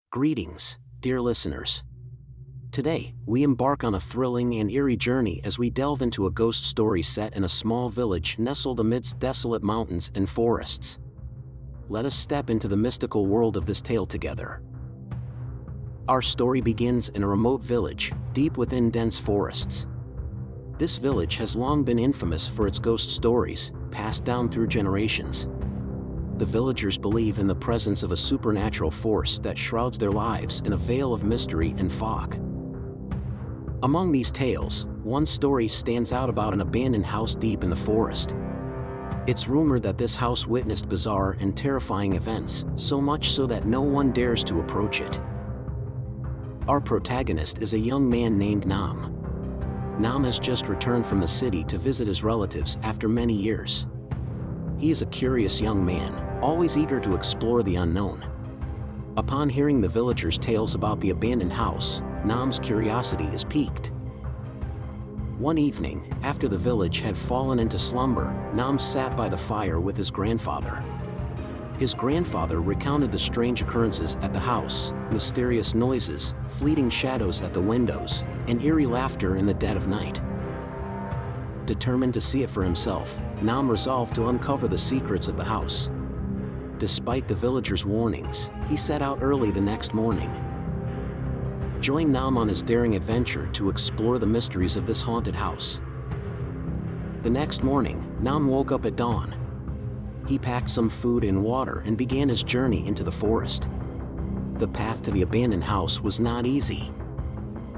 Greetings, dear listeners. Today, we embark on a thrilling and eerie journey as we delve into a ghost story set in a small village nestled amidst desolate mountains and forests. Let us step into the mystical world of this tale together. Our story begins in a remote village, deep within dense forests. This village has long been infamous for its ghost stories, passed down through generations. The villagers believe in the presence of a supernatural force that shrouds their lives in a veil of mystery and fog. Among these tales, one story stands out about an abandoned house deep in the forest. It's rumored that this house witnessed bizarre and terrifying events, so much so that no one dares to approach it. Our protagonist is a young man named Nam. Nam has just returned from the city to visit his relatives after many years. He is a curious young man, always eager to explore the unknown. Upon hearing the villagers' tales about the abandoned house, Nam's curiosity is piqued. One evening, after the village had fallen into slumber, Nam sat by the fire with his grandfather. His grandfather recounted the strange occurrences at the house, mysterious noises, fleeting shadows at the windows, and eerie laughter in the dead of night. Determined to see it for himself, Nam resolved to uncover the secrets of the house. Despite the villagers' warnings, he set out early the next morning. Join Nam on his daring adventure to explore the mysteries of this haunted house. The next morning, Nam woke up at dawn. He packed some food and water and began his journey into the forest. The path to the abandoned house was not easy.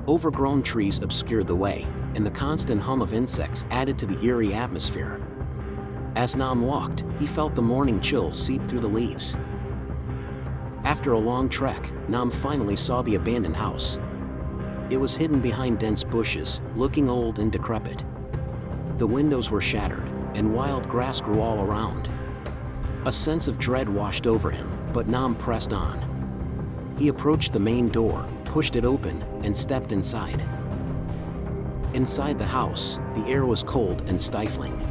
Overgrown trees obscured the way, and the constant hum of insects added to the eerie atmosphere. As Nam walked, he felt the morning chill seep through the leaves. After a long trek, Nam finally saw the abandoned house. It was hidden behind dense bushes, looking old and decrepit. The windows were shattered, and wild grass grew all around. A sense of dread washed over him, but Nam pressed on. He approached the main door, pushed it open, and stepped inside. Inside the house, the air was cold and stifling.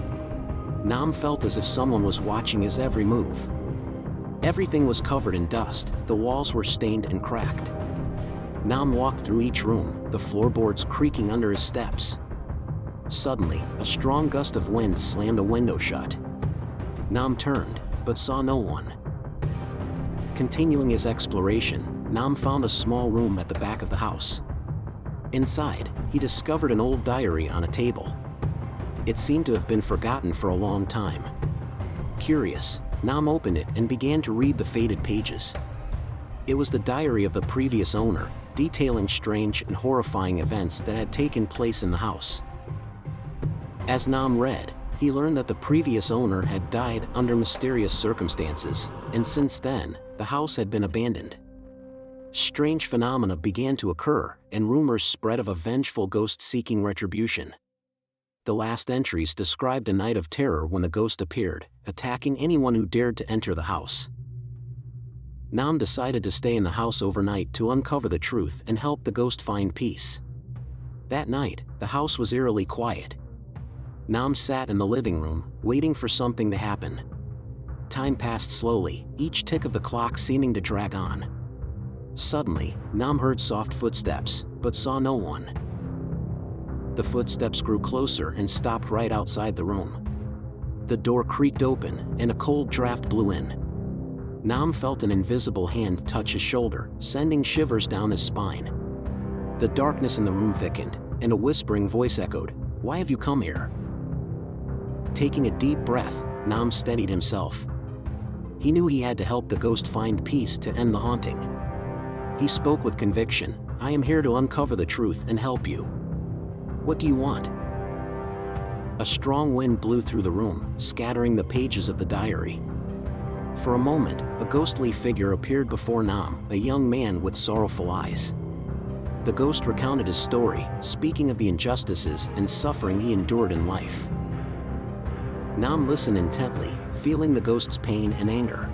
Nam felt as if someone was watching his every move. Everything was covered in dust, the walls were stained and cracked. Nam walked through each room, the floorboards creaking under his steps. Suddenly, a strong gust of wind slammed a window shut. Nam turned, but saw no one. Continuing his exploration, Nam found a small room at the back of the house. Inside, he discovered an old diary on a table. It seemed to have been forgotten for a long time. Curious, Nam opened it and began to read the faded pages. It was the diary of the previous owner, detailing strange and horrifying events that had taken place in the house. As Nam read, he learned that the previous owner had died under mysterious circumstances, and since then, the house had been abandoned. Strange phenomena began to occur, and rumors spread of a vengeful ghost seeking retribution. The last entries described a night of terror when the ghost appeared, attacking anyone who dared to enter the house. Nam decided to stay in the house overnight to uncover the truth and help the ghost find peace. That night, the house was eerily quiet. Nam sat in the living room, waiting for something to happen. Time passed slowly, each tick of the clock seeming to drag on. Suddenly, Nam heard soft footsteps, but saw no one. The footsteps grew closer and stopped right outside the room. The door creaked open, and a cold draft blew in. Nam felt an invisible hand touch his shoulder, sending shivers down his spine. The darkness in the room thickened, and a whispering voice echoed, "Why have you come here?" Taking a deep breath, Nam steadied himself. He knew he had to help the ghost find peace to end the haunting. He spoke with conviction, "I am here to uncover the truth and help you. What do you want?" A strong wind blew through the room, scattering the pages of the diary. For a moment, a ghostly figure appeared before Nam, a young man with sorrowful eyes. The ghost recounted his story, speaking of the injustices and suffering he endured in life. Nam listened intently, feeling the ghost's pain and anger.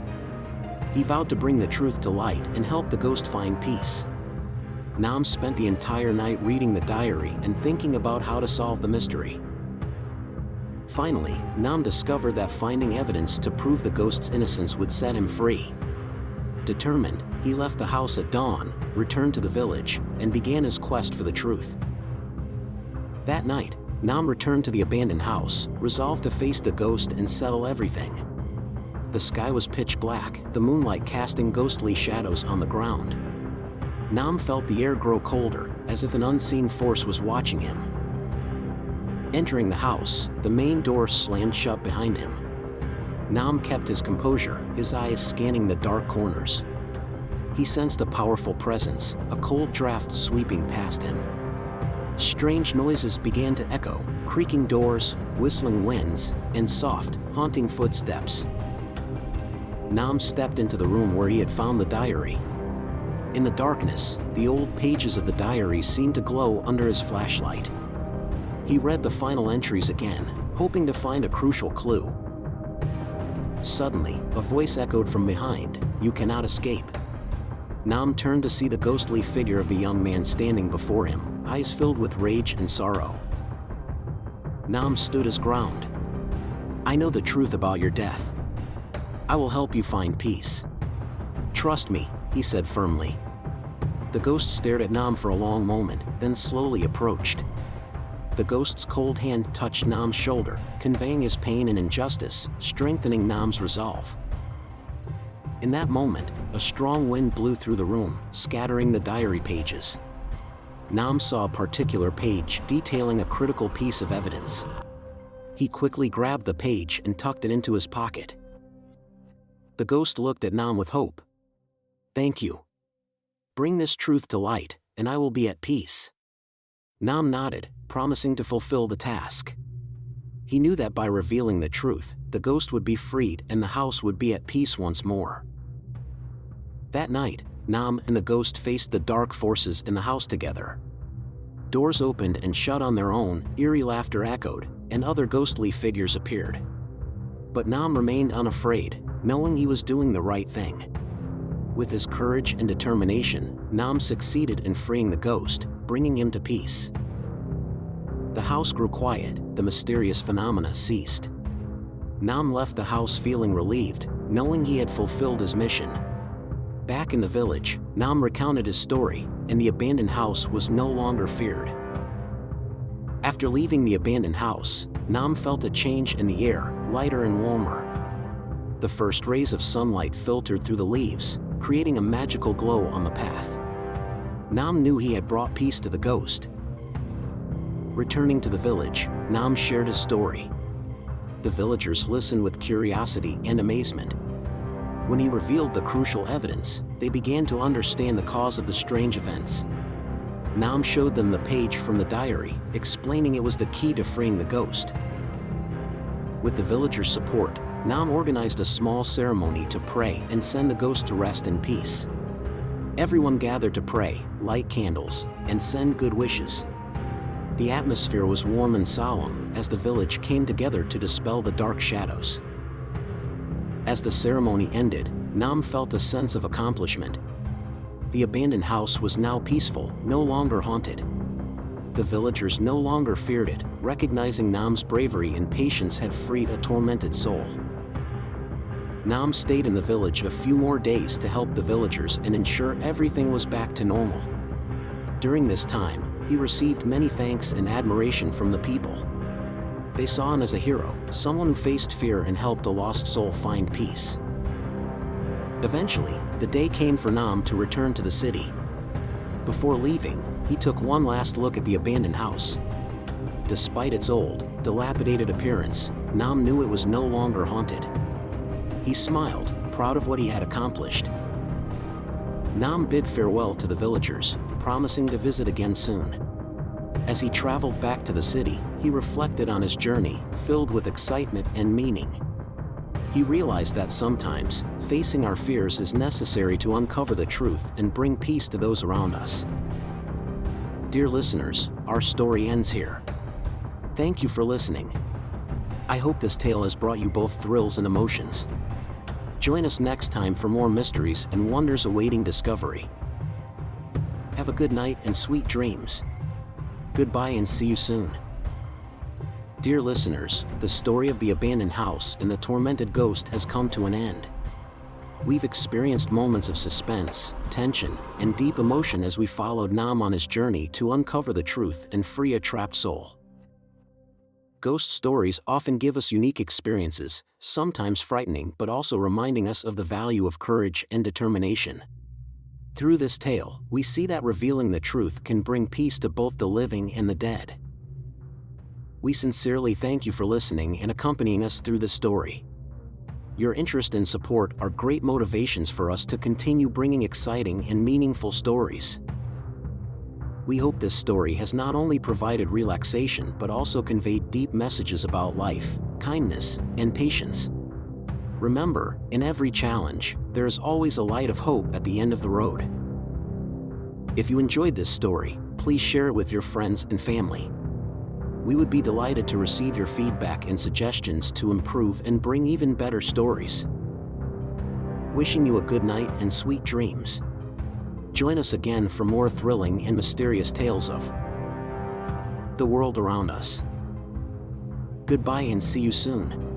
He vowed to bring the truth to light and help the ghost find peace. Nam spent the entire night reading the diary and thinking about how to solve the mystery. Finally, Nam discovered that finding evidence to prove the ghost's innocence would set him free. Determined, he left the house at dawn, returned to the village, and began his quest for the truth. That night, Nam returned to the abandoned house, resolved to face the ghost and settle everything. The sky was pitch black, the moonlight casting ghostly shadows on the ground. Nam felt the air grow colder, as if an unseen force was watching him. Entering the house, the main door slammed shut behind him. Nam kept his composure, his eyes scanning the dark corners. He sensed a powerful presence, a cold draft sweeping past him. Strange noises began to echo, creaking doors, whistling winds, and soft, haunting footsteps. Nam stepped into the room where he had found the diary. In the darkness, the old pages of the diary seemed to glow under his flashlight. He read the final entries again, hoping to find a crucial clue. Suddenly, a voice echoed from behind, "You cannot escape." Nam turned to see the ghostly figure of the young man standing before him, eyes filled with rage and sorrow. Nam stood his ground. "I know the truth about your death. I will help you find peace. Trust me," he said firmly. The ghost stared at Nam for a long moment, then slowly approached. The ghost's cold hand touched Nam's shoulder, conveying his pain and injustice, strengthening Nam's resolve. In that moment, a strong wind blew through the room, scattering the diary pages. Nam saw a particular page detailing a critical piece of evidence. He quickly grabbed the page and tucked it into his pocket. The ghost looked at Nam with hope. "Thank you. Bring this truth to light, and I will be at peace." Nam nodded, promising to fulfill the task. He knew that by revealing the truth, the ghost would be freed and the house would be at peace once more. That night, Nam and the ghost faced the dark forces in the house together. Doors opened and shut on their own, eerie laughter echoed, and other ghostly figures appeared. But Nam remained unafraid, knowing he was doing the right thing. With his courage and determination, Nam succeeded in freeing the ghost, bringing him to peace. The house grew quiet, the mysterious phenomena ceased. Nam left the house feeling relieved, knowing he had fulfilled his mission. Back in the village, Nam recounted his story, and the abandoned house was no longer feared. After leaving the abandoned house, Nam felt a change in the air, lighter and warmer. The first rays of sunlight filtered through the leaves, creating a magical glow on the path. Nam knew he had brought peace to the ghost. Returning to the village, Nam shared his story. The villagers listened with curiosity and amazement. When he revealed the crucial evidence, they began to understand the cause of the strange events. Nam showed them the page from the diary, explaining it was the key to freeing the ghost. With the villagers' support, Nam organized a small ceremony to pray and send the ghost to rest in peace. Everyone gathered to pray, light candles, and send good wishes. The atmosphere was warm and solemn as the village came together to dispel the dark shadows. As the ceremony ended, Nam felt a sense of accomplishment. The abandoned house was now peaceful, no longer haunted. The villagers no longer feared it, recognizing Nam's bravery and patience had freed a tormented soul. Nam stayed in the village a few more days to help the villagers and ensure everything was back to normal. During this time, he received many thanks and admiration from the people. They saw him as a hero, someone who faced fear and helped a lost soul find peace. Eventually, the day came for Nam to return to the city. Before leaving, he took one last look at the abandoned house. Despite its old, dilapidated appearance, Nam knew it was no longer haunted. He smiled, proud of what he had accomplished. Nam bid farewell to the villagers, promising to visit again soon. As he traveled back to the city, he reflected on his journey, filled with excitement and meaning. He realized that sometimes, facing our fears is necessary to uncover the truth and bring peace to those around us. Dear listeners, our story ends here. Thank you for listening. I hope this tale has brought you both thrills and emotions. Join us next time for more mysteries and wonders awaiting discovery. Have a good night and sweet dreams. Goodbye and see you soon. Dear listeners, the story of the abandoned house and the tormented ghost has come to an end. We've experienced moments of suspense, tension, and deep emotion as we followed Nam on his journey to uncover the truth and free a trapped soul. Ghost stories often give us unique experiences, sometimes frightening but also reminding us of the value of courage and determination. Through this tale, we see that revealing the truth can bring peace to both the living and the dead. We sincerely thank you for listening and accompanying us through this story. Your interest and support are great motivations for us to continue bringing exciting and meaningful stories. We hope this story has not only provided relaxation but also conveyed deep messages about life, kindness, and patience. Remember, in every challenge, there is always a light of hope at the end of the road. If you enjoyed this story, please share it with your friends and family. We would be delighted to receive your feedback and suggestions to improve and bring even better stories. Wishing you a good night and sweet dreams. Join us again for more thrilling and mysterious tales of the world around us. Goodbye and see you soon.